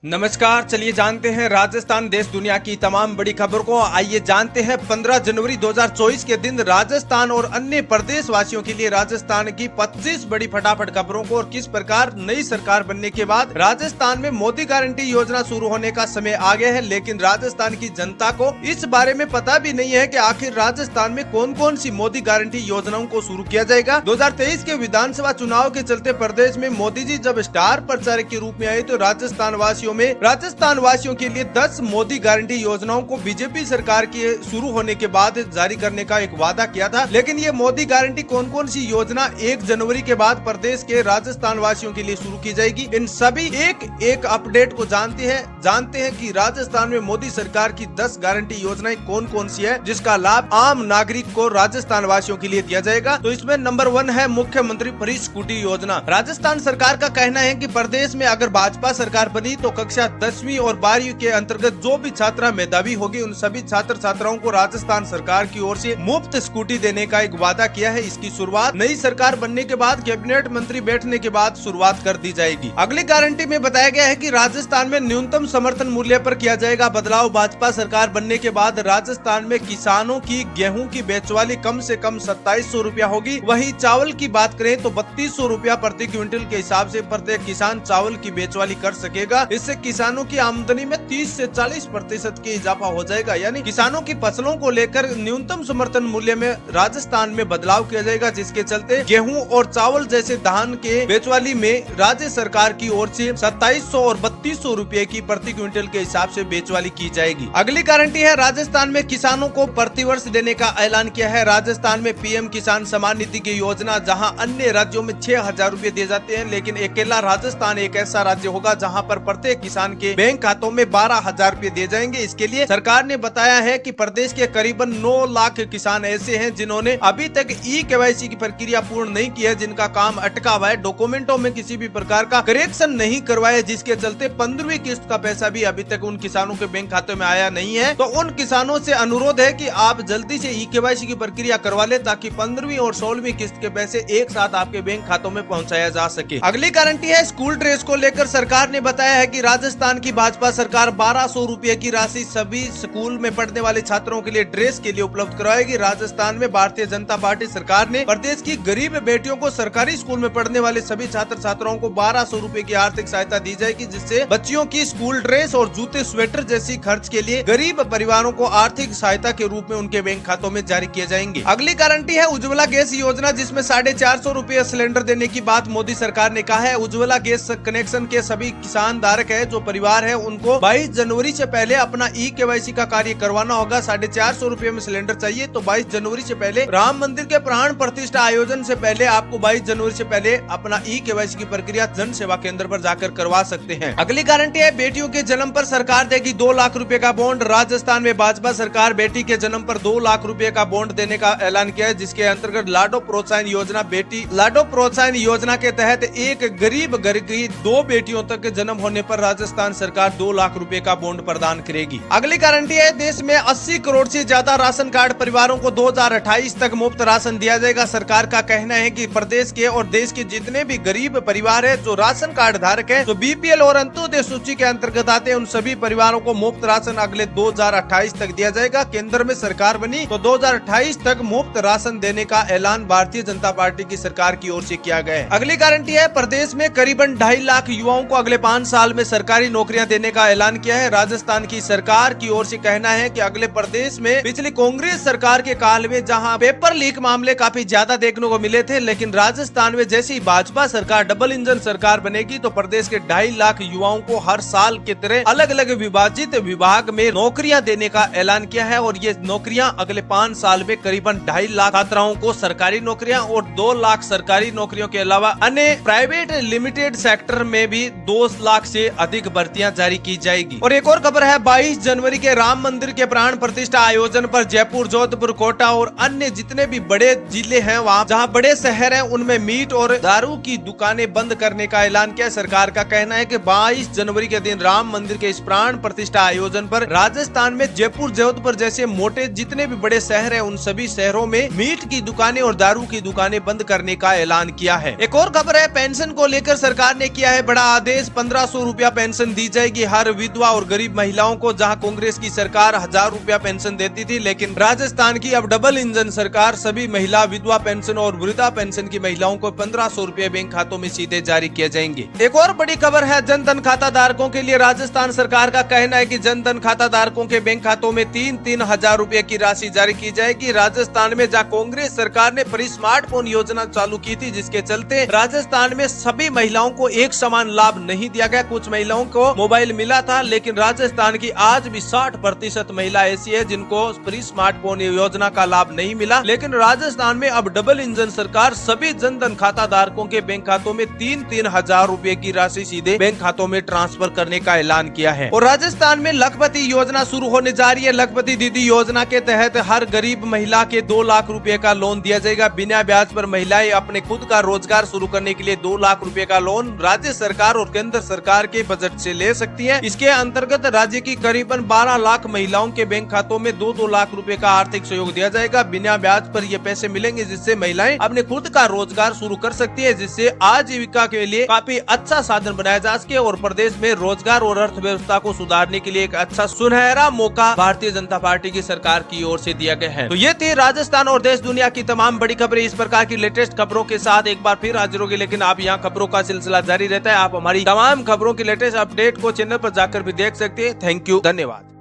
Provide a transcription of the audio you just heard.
नमस्कार, चलिए जानते हैं राजस्थान देश दुनिया की तमाम बड़ी खबर को। आइए जानते हैं 15 जनवरी 2024 के दिन राजस्थान और अन्य प्रदेश वासियों के लिए राजस्थान की 25 बड़ी फटाफट खबरों को और किस प्रकार नई सरकार बनने के बाद राजस्थान में मोदी गारंटी योजना शुरू होने का समय आ गया है। लेकिन राजस्थान की जनता को इस बारे में पता भी नहीं है कि आखिर राजस्थान में कौन कौन सी मोदी गारंटी योजनाओं को शुरू किया जाएगा। 2023 के विधानसभा चुनाव के चलते प्रदेश में मोदी जी जब स्टार प्रचारक के रूप में आए तो राजस्थान वासियों के लिए 10 मोदी गारंटी योजनाओं को बीजेपी सरकार के शुरू होने के बाद जारी करने का एक वादा किया था। लेकिन ये मोदी गारंटी कौन कौन सी योजना 1 जनवरी के बाद प्रदेश के राजस्थान वासियों के लिए शुरू की जाएगी, इन सभी एक अपडेट को जानते हैं कि राजस्थान में मोदी सरकार की 10 गारंटी योजनाएं कौन कौन सी है जिसका लाभ आम नागरिक को राजस्थान वासियों के लिए दिया जाएगा। तो इसमें नंबर 1 है मुख्यमंत्री फ्री स्कूटी योजना। राजस्थान सरकार का कहना है कि प्रदेश में अगर भाजपा सरकार बनी तो कक्षा 10वीं और 12वीं के अंतर्गत जो भी छात्रा मेधावी होगी उन सभी छात्र छात्राओं को राजस्थान सरकार की ओर से मुफ्त स्कूटी देने का एक वादा किया है। इसकी शुरुआत नई सरकार बनने के बाद कैबिनेट मंत्री बैठने के बाद शुरुआत कर दी जाएगी। अगली गारंटी में बताया गया है कि राजस्थान में न्यूनतम समर्थन मूल्य पर किया जाएगा बदलाव। भाजपा सरकार बनने के बाद राजस्थान में किसानों की गेहूं की बेचवाली कम से कम 2700 रुपया होगी। वही चावल की बात करें तो 3200 रुपया प्रति क्विंटल के हिसाब से प्रत्येक किसान चावल की बेचवाली कर सकेगा। इससे किसानों की आमदनी में 30 से 40% के इजाफा हो जाएगा। यानी किसानों की फसलों को लेकर न्यूनतम समर्थन मूल्य में राजस्थान में बदलाव किया जाएगा, जिसके चलते गेहूं और चावल जैसे धान के बेचवाली में राज्य सरकार की ओर से 2700 और 3200 रुपए की प्रति क्विंटल के हिसाब से बेचवाली की जाएगी। अगली गारंटी है राजस्थान में किसानों को प्रतिवर्ष देने का ऐलान किया है। राजस्थान में पीएम किसान सम्मान निधि की योजना, जहां अन्य राज्यों में 6000 रुपए दिए जाते हैं, लेकिन अकेला राजस्थान एक ऐसा राज्य होगा जहां पर प्रत्येक किसान के बैंक खातों में 12,000 रुपए दिए जाएंगे। इसके लिए सरकार ने बताया है कि प्रदेश के करीबन 9 लाख किसान ऐसे हैं जिन्होंने अभी तक ई-केवाईसी की प्रक्रिया पूर्ण नहीं की है, जिनका काम अटका हुआ है, डॉक्यूमेंटों में किसी भी प्रकार का करेक्शन नहीं करवाया, जिसके चलते 15वीं किस्त का पैसा भी अभी तक उन किसानों के बैंक खाते में आया नहीं है। तो उन किसानों से अनुरोध है कि आप जल्दी से ई-केवाईसी की प्रक्रिया करवा ले ताकि 15वीं और 16वीं किस्त के पैसे एक साथ आपके बैंक खातों में पहुँचाया जा सके। अगली गारंटी है स्कूल ड्रेस को लेकर सरकार ने बताया है कि राजस्थान की भाजपा सरकार 1200 रुपए की राशि सभी स्कूल में पढ़ने वाले छात्रों के लिए ड्रेस के लिए उपलब्ध करवाएगी। राजस्थान में भारतीय जनता पार्टी सरकार ने प्रदेश की गरीब बेटियों को सरकारी स्कूल में पढ़ने वाले सभी छात्र छात्राओं को 1200 रुपए की आर्थिक सहायता दी जाएगी, जिससे बच्चियों की स्कूल ड्रेस और जूते स्वेटर जैसी खर्च के लिए गरीब परिवारों को आर्थिक सहायता के रूप में उनके बैंक खातों में जारी किए जाएंगे। अगली गारंटी है उज्ज्वला गैस योजना, जिसमें 450 रुपए सिलेंडर देने की बात मोदी सरकार ने कहा है। उज्ज्वला गैस कनेक्शन के सभी किसान धारक है जो परिवार है उनको 22 जनवरी से पहले अपना ई-केवाईसी का कार्य करवाना होगा। 450 रुपए में सिलेंडर चाहिए तो 22 जनवरी से पहले राम मंदिर के प्राण प्रतिष्ठा आयोजन से पहले आपको 22 जनवरी से पहले अपना ई-केवाईसी की प्रक्रिया जन सेवा केंद्र पर जाकर करवा सकते हैं। अगली गारंटी है बेटियों के जन्म पर सरकार देगी 2 लाख रुपए का बॉन्ड। राजस्थान में भाजपा सरकार बेटी के जन्म पर 2 लाख रुपए का बॉन्ड देने का ऐलान किया है, जिसके अंतर्गत लाडो प्रोत्साहन योजना लाडो प्रोत्साहन योजना के तहत एक गरीब घर की 2 बेटियों तक जन्म होने पर राजस्थान सरकार 2 लाख रुपए का बॉन्ड प्रदान करेगी। अगली गारंटी है देश में 80 करोड़ से ज्यादा राशन कार्ड परिवारों को 2028 तक मुफ्त राशन दिया जाएगा। सरकार का कहना है कि प्रदेश के और देश के जितने भी गरीब परिवार है जो राशन कार्ड धारक है, जो बीपीएल और अंत्योदय सूची के अंतर्गत आते हैं, उन सभी परिवारों को मुफ्त राशन अगले 2028 तक दिया जाएगा। केंद्र में सरकार बनी तो 2028 तक मुफ्त राशन देने का ऐलान भारतीय जनता पार्टी की सरकार की ओर से किया गया है। अगली गारंटी है प्रदेश में करीबन 2.5 लाख युवाओं को अगले 5 साल में सरकारी नौकरियां देने का ऐलान किया है। राजस्थान की सरकार की ओर से कहना है कि अगले प्रदेश में पिछली कांग्रेस सरकार के काल में जहां पेपर लीक मामले काफी ज्यादा देखने को मिले थे, लेकिन राजस्थान में जैसी भाजपा सरकार डबल इंजन सरकार बनेगी तो प्रदेश के 2.5 लाख युवाओं को हर साल की तरह अलग अलग विभाजित विभाग में नौकरियां देने का ऐलान किया है। और ये नौकरियां अगले 5 साल में करीबन 2.5 लाख छात्राओं को सरकारी नौकरियां और 2 लाख सरकारी नौकरियों के अलावा अन्य प्राइवेट लिमिटेड सेक्टर में भी 2 लाख से अधिक भर्तियां जारी की जाएगी। और एक और खबर है 22 जनवरी के राम मंदिर के प्राण प्रतिष्ठा आयोजन पर जयपुर, जोधपुर, कोटा और अन्य जितने भी बड़े जिले हैं, वहाँ जहाँ बड़े शहर हैं, उनमें मीट और दारू की दुकानें बंद करने का ऐलान किया। सरकार का कहना है कि 22 जनवरी के दिन राम मंदिर के इस प्राण प्रतिष्ठा आयोजन पर राजस्थान में जयपुर, जोधपुर जैसे मोटे जितने भी बड़े शहर हैं, उन सभी शहरों में मीट की दुकानें और दारू की दुकानें बंद करने का ऐलान किया है। एक और खबर है पेंशन को लेकर सरकार ने किया है बड़ा आदेश। 1500 रुपया पेंशन दी जाएगी हर विधवा और गरीब महिलाओं को। जहां कांग्रेस की सरकार 1000 रुपया पेंशन देती थी, लेकिन राजस्थान की अब डबल इंजन सरकार सभी महिला विधवा पेंशन और वृद्धा पेंशन की महिलाओं को 1500 रुपए बैंक खातों में सीधे जारी किए जाएंगे। एक और बड़ी खबर है जन धन खाता धारकों के लिए। राजस्थान सरकार का कहना है कि जन धन खाता धारकों के बैंक खातों में 3-3 हजार रुपए की राशि जारी की जाएगी। राजस्थान में जहां कांग्रेस सरकार ने फ्री स्मार्टफोन योजना चालू की थी, जिसके चलते राजस्थान में सभी महिलाओं को एक समान लाभ नहीं दिया गया। कुछ महिलाओं को मोबाइल मिला था, लेकिन राजस्थान की आज भी 60% महिला ऐसी है जिनको फ्री स्मार्टफोन योजना का लाभ नहीं मिला। लेकिन राजस्थान में अब डबल इंजन सरकार सभी जन धन खाता धारकों के बैंक खातों में 3-3 हजार रुपए की राशि सीधे बैंक खातों में ट्रांसफर करने का ऐलान किया है। और राजस्थान में लखपति योजना शुरू होने जा रही है। लखपति दीदी योजना के तहत हर गरीब महिला के 2 लाख रुपए का लोन दिया जाएगा। बिना ब्याज पर महिलाएं अपने खुद का रोजगार शुरू करने के लिए 2 लाख रुपए का लोन राज्य सरकार और केंद्र सरकार के बजट से ले सकती है। इसके अंतर्गत राज्य की करीबन 12 लाख महिलाओं के बैंक खातों में 2-2 लाख रुपए का आर्थिक सहयोग दिया जाएगा। बिना ब्याज पर ये पैसे मिलेंगे, जिससे महिलाएं अपने खुद का रोजगार शुरू कर सकती है, जिससे आजीविका के लिए काफी अच्छा साधन बनाया जा सके और प्रदेश में रोजगार और अर्थव्यवस्था को सुधारने के लिए एक अच्छा सुनहरा मौका भारतीय जनता पार्टी की सरकार की ओर से दिया गया है। तो ये थी राजस्थान और देश दुनिया की तमाम बड़ी खबरें। इस प्रकार की लेटेस्ट खबरों के साथ एक बार फिर हाजिर होगी, लेकिन आप यहाँ खबरों का सिलसिला जारी रहता है। आप हमारी तमाम खबरों की लेटेस्ट अपडेट को चैनल पर जाकर भी देख सकते हैं। थैंक यू, धन्यवाद।